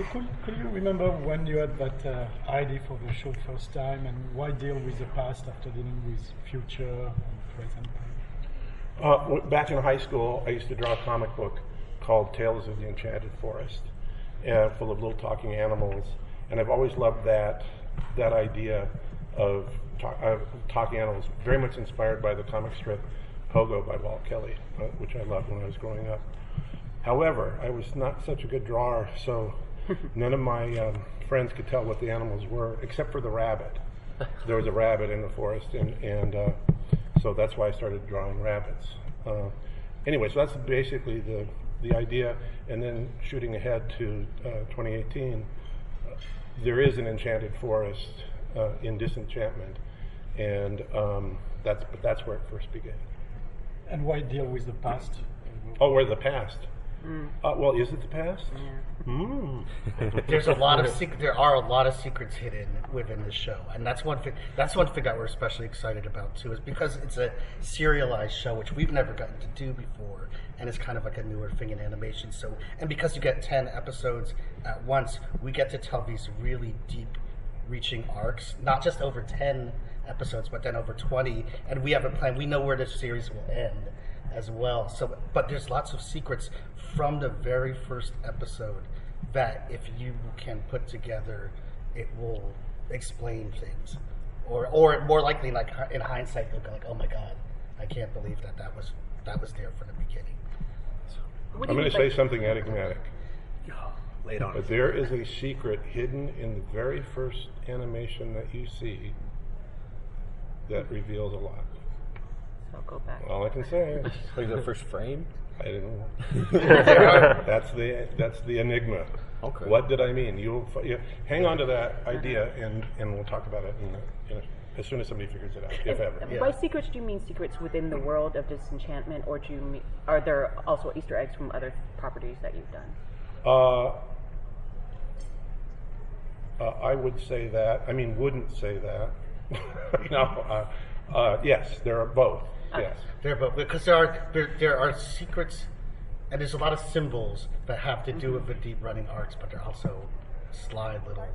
So could you remember when you had that idea for the show first time, and why deal with the past after dealing with future and present? Back in high school, I used to draw a comic book called Tales of the Enchanted Forest, full of little talking animals, and I've always loved that idea of talking animals, very much inspired by the comic strip Pogo by Walt Kelly, which I loved when I was growing up. However, I was not such a good drawer, so none of my friends could tell what the animals were, except for the rabbit. There was a rabbit in the forest, and so that's why I started drawing rabbits. Anyway, so that's basically the idea. And then shooting ahead to 2018, there is an enchanted forest in Disenchantment, and that's where it first began. And why deal with the past? Oh, where the past? Well, is it the past? Yeah. There are a lot of secrets hidden within the show, and that's one thing that we're especially excited about too, is because it's a serialized show, which we've never gotten to do before, and it's kind of like a newer thing in animation. So, and because you get 10 episodes at once, we get to tell these really deep, reaching arcs, not just over 10 episodes, but then over 20. And we have a plan. We know where this series will end as well. So, but there's lots of secrets from the very first episode that if you can put together, it will explain things, or more likely, like in hindsight, you'll go like, "Oh my God, I can't believe that was there from the beginning." So, I'm going to say something enigmatic. Lay it on. But there is a secret hidden in the very first animation that you see that reveals a lot. I'll go back. All I can say. Like the first frame? I don't know. That's the enigma. Okay. What did I mean? You hang on to that idea, and we'll talk about it as soon as somebody figures it out, if ever. By secrets, do you mean secrets within the world of Disenchantment, or are there also Easter eggs from other properties that you've done? I would say that. I mean, wouldn't say that. No. Yes, there are both. Yes, they're both, because there are secrets, and there's a lot of symbols that have to do with the deep running arcs, but they're also sly little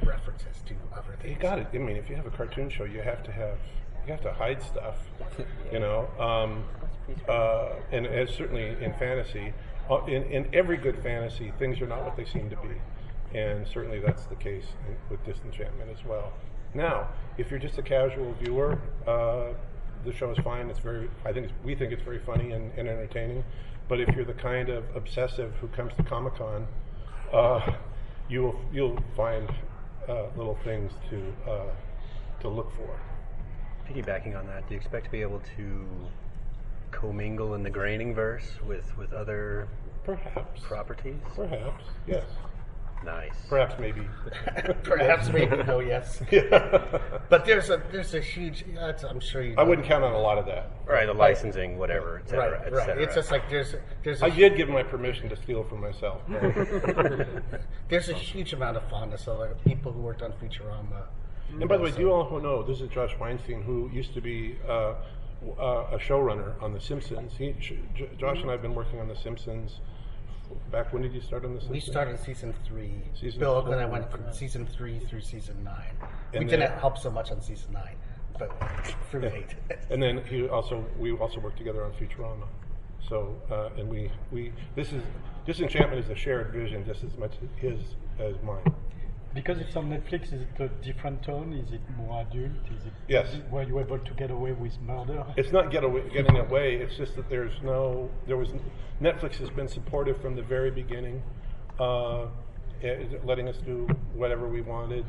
references to other things. You got it. I mean, if you have a cartoon show, you have to hide stuff, you know. And certainly in fantasy, in every good fantasy, things are not what they seem to be, and certainly that's the case with Disenchantment as well. Now, if you're just a casual viewer, the show is fine. We think it's very funny and entertaining. But if you're the kind of obsessive who comes to Comic-Con, you'll find little things to look for. Piggybacking on that, do you expect to be able to commingle in the Groening verse with other properties? Perhaps, yes. Nice. Perhaps maybe. Perhaps maybe. No. Yes. Yeah. But there's a huge. I'm sure you know. I wouldn't count on a lot of that. Right. The licensing, whatever, et cetera, right. et cetera. It's just like there's. I did give my permission to steal from myself. There's a huge amount of fondness of people who worked on Futurama. And by the way, do you all know this is Josh Weinstein, who used to be a showrunner on The Simpsons. Josh and I have been working on The Simpsons. Back when did you start on The Simpsons? We started season 3. Bill and I went from season 3 through season 9. We didn't help so much on season 9, but through 8. And then we also worked together on Futurama. So and Disenchantment is a shared vision, just as much his as mine. Because it's on Netflix, is it a different tone? Is it more adult? Yes. Were you able to get away with murder? It's not getting away. It's just that Netflix has been supportive from the very beginning, letting us do whatever we wanted.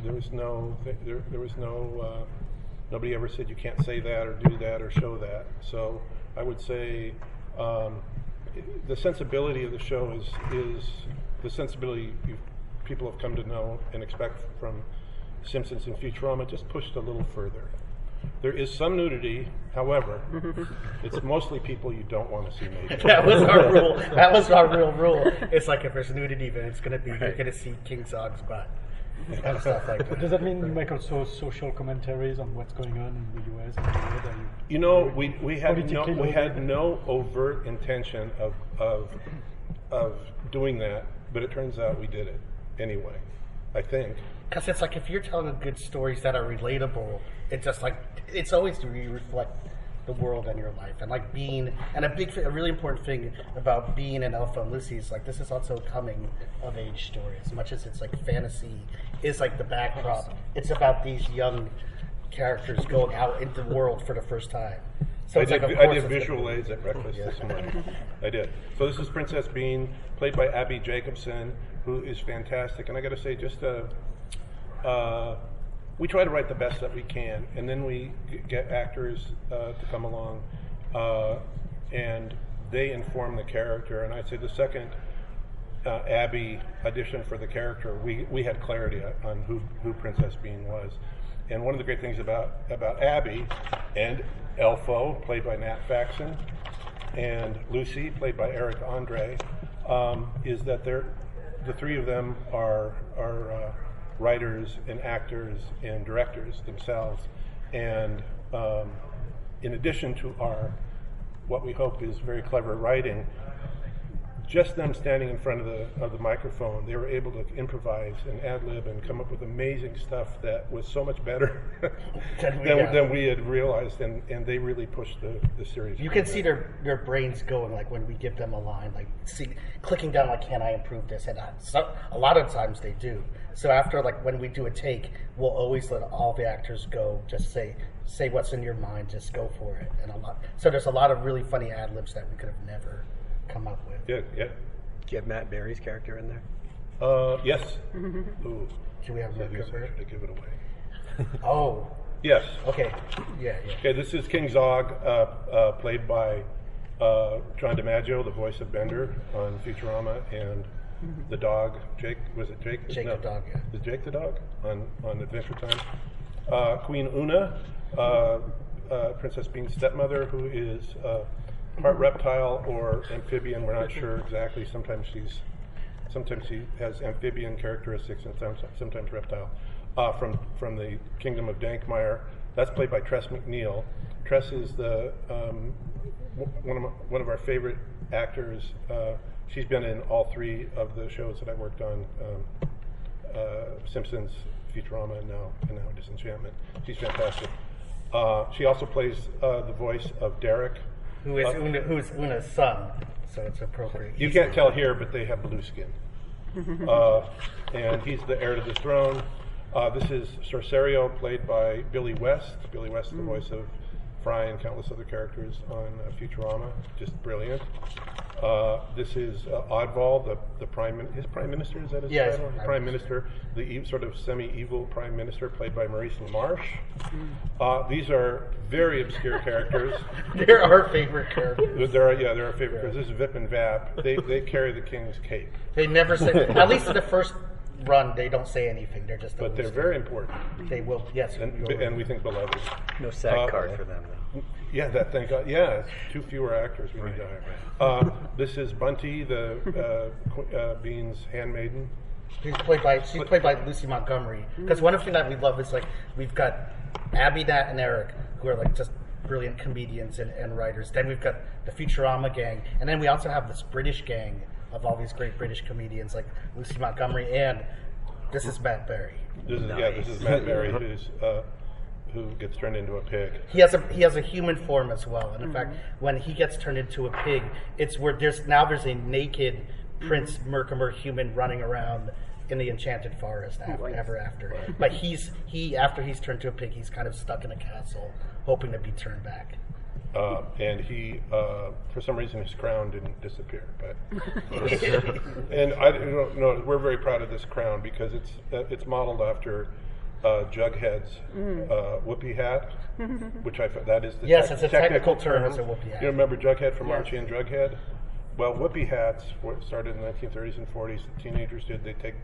Nobody ever said you can't say that or do that or show that. So I would say the sensibility of the show is the sensibility people have come to know and expect from Simpsons and Futurama, just pushed a little further. There is some nudity, however, it's mostly people you don't want to see naked. That was our rule. That was our real rule. It's like if there's nudity, then it's going to be you're going to see King Zog's butt. And stuff like that. Does that mean you make also social commentaries on what's going on in the U.S. and the world? You know, we had no overt intention of doing that, but it turns out we did it. anyway, I think. Because it's like if you're telling good stories that are relatable, it's just like it's always to reflect the world and your life, and like being and a really important thing about being an Alpha and Lucy is like this is also a coming of age story. As much as it's like fantasy is like the backdrop, it's about these young characters going out into the world for the first time. So I did visual aids at breakfast this morning. I did. So this is Princess Bean, played by Abby Jacobson, who is fantastic. And I got to say, just we try to write the best that we can, and then we get actors to come along, and they inform the character. And I'd say the second Abby auditioned for the character, we had clarity on who Princess Bean was. And one of the great things about Abby and Elfo, played by Nat Faxon, and Lucy, played by Eric Andre, is that the three of them are writers and actors and directors themselves. And in addition to what we hope is very clever writing, just them standing in front of the microphone, they were able to improvise and ad-lib and come up with amazing stuff that was so much better than we had realized, and they really pushed the series. You can see their brains going, like when we give them a line, like clicking down, like, can I improve this? And a lot of times they do. So after, like, when we do a take, we'll always let all the actors go, just say what's in your mind, just go for it. So there's a lot of really funny ad-libs that we could have never come up with. Yeah. Do you have Matt Berry's character in there? Yes. Ooh. Do we have Matt Berry? To give it away. Oh. Yes. Okay. Yeah. Okay, this is King Zog, played by John DiMaggio, the voice of Bender on Futurama, and the dog, Jake. Was it Jake? Jake the dog, yeah. Is Jake the dog on Adventure Time? Queen Una, Princess Bean's stepmother, who is part reptile or amphibian. We're not sure exactly. Sometimes she has amphibian characteristics, and sometimes reptile. From the Kingdom of Dankmeyer. That's played by Tress MacNeille. Tress is one of our favorite actors. She's been in all three of the shows that I worked on: Simpsons, Futurama, and now Disenchantment. She's fantastic. She also plays the voice of Derek, who's Una's son, so it's appropriate. You can't tell here, but they have blue skin. And he's the heir to the throne. This is Sorcerio, played by Billy West. Billy West, the voice of Fry and countless other characters on Futurama. Just brilliant. This is Oddball, his prime minister, is that his title? Prime Minister, the sort of semi-evil prime minister, played by Maurice LaMarche. These are very obscure characters. They're our favorite characters. They're our favorite characters. This is Vip and Vap. They carry the king's cape. They never say, at least in the first run, they don't say anything. They're just. But they're very important. They will, yes. And we think beloved. No SAG card for them, though. Yeah, thank God. Yeah, too fewer actors we need to hire. This is Bunty, the Bean's handmaiden. She's played by Lucy Montgomery. Because one of the things that we love is, like, we've got Abby, Nat, and Eric, who are, like, just brilliant comedians and writers. Then we've got the Futurama gang, and then we also have this British gang of all these great British comedians like Lucy Montgomery, and this is Matt Berry. This is Matt Berry, who gets turned into a pig. He has a human form as well, and in fact, when he gets turned into a pig, it's where there's a naked Prince Merkimer human running around in the enchanted forest ever after. But after he's turned to a pig, he's kind of stuck in a castle, hoping to be turned back. And he, for some reason, his crown didn't disappear. But and I don't know. We're very proud of this crown because it's modeled after Jughead's whoopee hat, which I thought that is the it's a technical term. It's a whoopee hat. You remember Jughead from Archie and Jughead? Well, whoopee hats started in the 1930s and 40s. The teenagers did. They take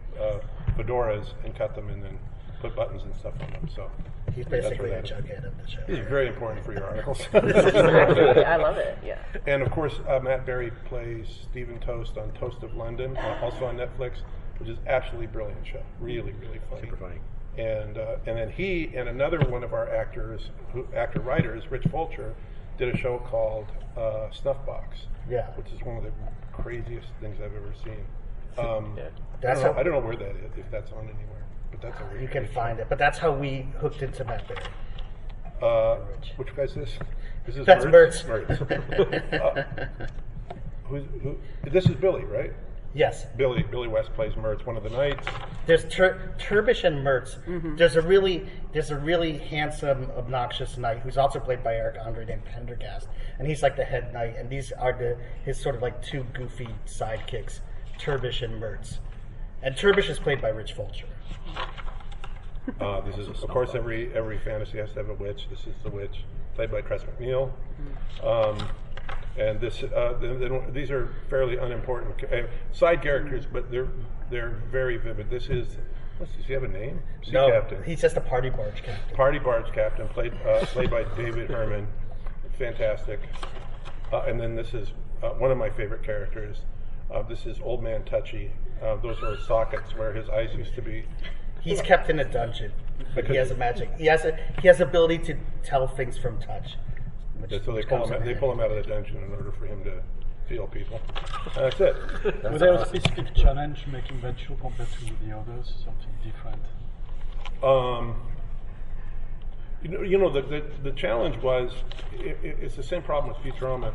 fedoras and cut them and then put buttons and stuff on them. So he's basically a Jughead of the show. He's very important for your articles. I love it. Yeah. And of course, Matt Berry plays Stephen Toast on Toast of London, also on Netflix, which is absolutely brilliant show. Really, really funny. Super funny. And then he and another one of our actor writers, Rich Fulcher, did a show called Snuffbox. Yeah. Which is one of the craziest things I've ever seen. That's I how don't know where that is, if that's on anywhere, but that's a you can find it. But that's how we hooked into Matt Berry. Which guy's this? This is That's Mertz. Mertz. Who? This is Billy, right? Yes. Billy West plays Mertz, one of the knights. There's Turbish and Mertz. There's a really handsome, obnoxious knight who's also played by Eric Andre named Pendergast, and he's like the head knight. And these are his sort of like two goofy sidekicks, Turbish and Mertz. And Turbish is played by Rich Fulcher. This is, of course, every fantasy has to have a witch. This is the witch, played by Tress MacNeille. And this, these are fairly unimportant side characters, but they're very vivid. This is, does he have a name? Sea Captain. He's just a party barge captain. Party barge captain, played by David Herman. Fantastic. And then this is one of my favorite characters. This is Old Man Touchy. Those are sockets where his eyes used to be. He's kept in a dungeon, but he has a magic. He has ability to tell things from touch. So they pull him out of the dungeon in order for him to feel people. That's it. Was there a specific challenge making that show compared to the others? Something different? The challenge was it's the same problem with Futurama.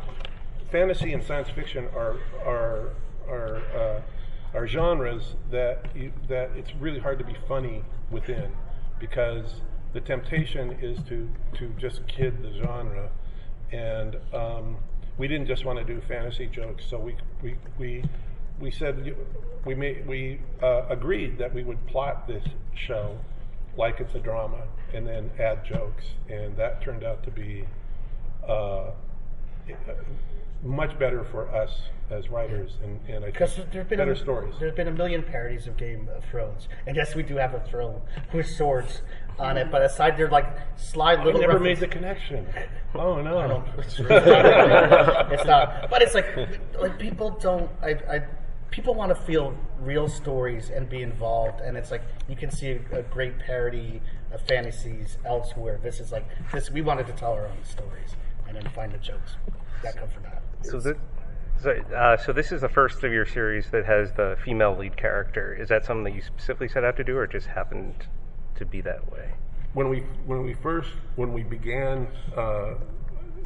Fantasy and science fiction are genres that it's really hard to be funny within, because the temptation is to just kid the genre, and we didn't just want to do fantasy jokes. So we said we agreed that we would plot this show like it's a drama and then add jokes, and that turned out to be much better for us as writers, and I think better stories. There's been a million parodies of Game of Thrones, and yes, we do have a throne with swords on it. But aside, they're like sly little. I never made the connection. Oh no, it's not. But it's like people don't. People want to feel real stories and be involved, and it's like you can see a great parody of fantasies elsewhere. This is like this. We wanted to tell our own stories and then find the jokes that come from that. So this is the first of your series that has the female lead character. Is that something that you specifically set out to do, or just happened to be that way? When we began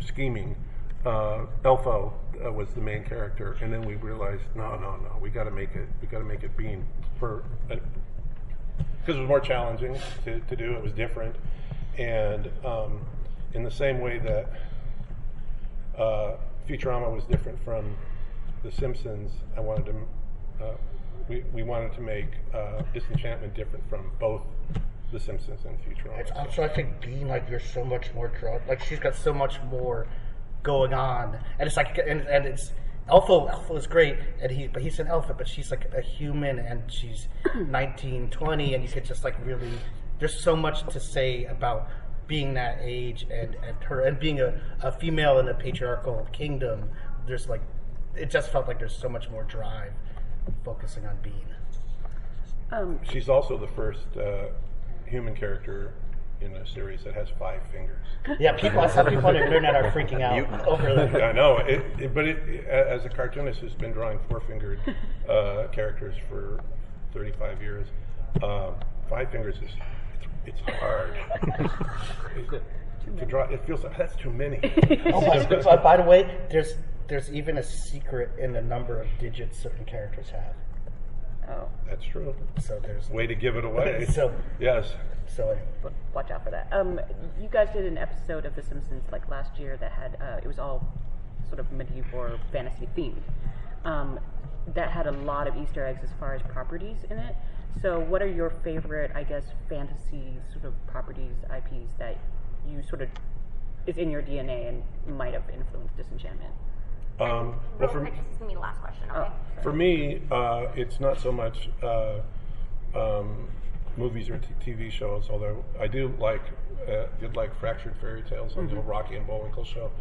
scheming, Elfo was the main character, and then we realized no, we got to make it Bean because it was more challenging to do. It was different, and in the same way that Futurama was different from The Simpsons, we wanted to make Disenchantment different from both The Simpsons and Futurama. Also, I think Bean, like, you're so much more drawn. Like, she's got so much more going on, and it's like, and it's Elfo is great, but he's an elf, but she's like a human, and she's 19, 20, and you could just like really. There's so much to say about being that age and her and being a female in a patriarchal kingdom. There's like, it just felt like there's so much more drive focusing on Bean. She's also the first human character in a series that has 5 fingers. Yeah, some people on the internet are freaking out over that. I know, but as a cartoonist who's been drawing 4-fingered characters for 35 years, 5 fingers it's hard to draw. It feels like that's too many. By the way, there's even a secret in the number of digits certain characters have. Oh. That's true. So there's way to give it away. Yes. So watch out for that. You guys did an episode of The Simpsons like last year that had it was all sort of medieval fantasy themed. That had a lot of Easter eggs as far as properties in it. So what are your favorite, I guess, fantasy sort of properties, IPs that you sort of is in your DNA and might have influenced Disenchantment? Well, this is going to be the last question, okay? For me, it's not so much movies or TV shows, although I did like Fractured Fairy Tales on the old Rocky and Bullwinkle show.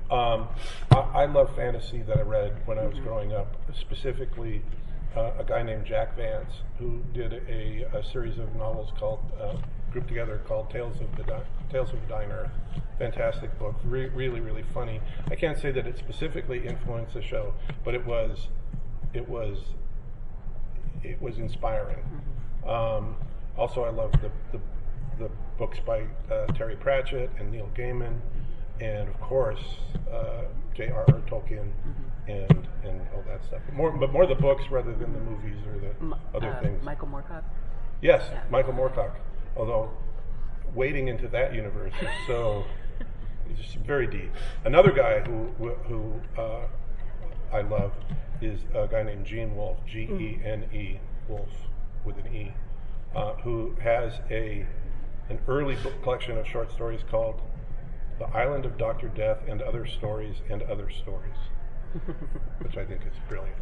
I love fantasy that I read when I was growing up, specifically a guy named Jack Vance, who did a series of novels grouped together called Tales of the Dying Earth. Fantastic book, really, really funny. I can't say that it specifically influenced the show, but it was it was inspiring. Also, I love the books by Terry Pratchett and Neil Gaiman, and of course J.R.R. Tolkien and all that stuff. But more the books rather than the movies or the other things. Michael Moorcock. Yes, Michael Moorcock. Although wading into that universe is so it's very deep. Another guy who I love is a guy named Gene Wolfe, Gene Wolfe with an E, who has an early book collection of short stories called "The Island of Dr. Death and Other Stories and Other Stories," which I think is brilliant.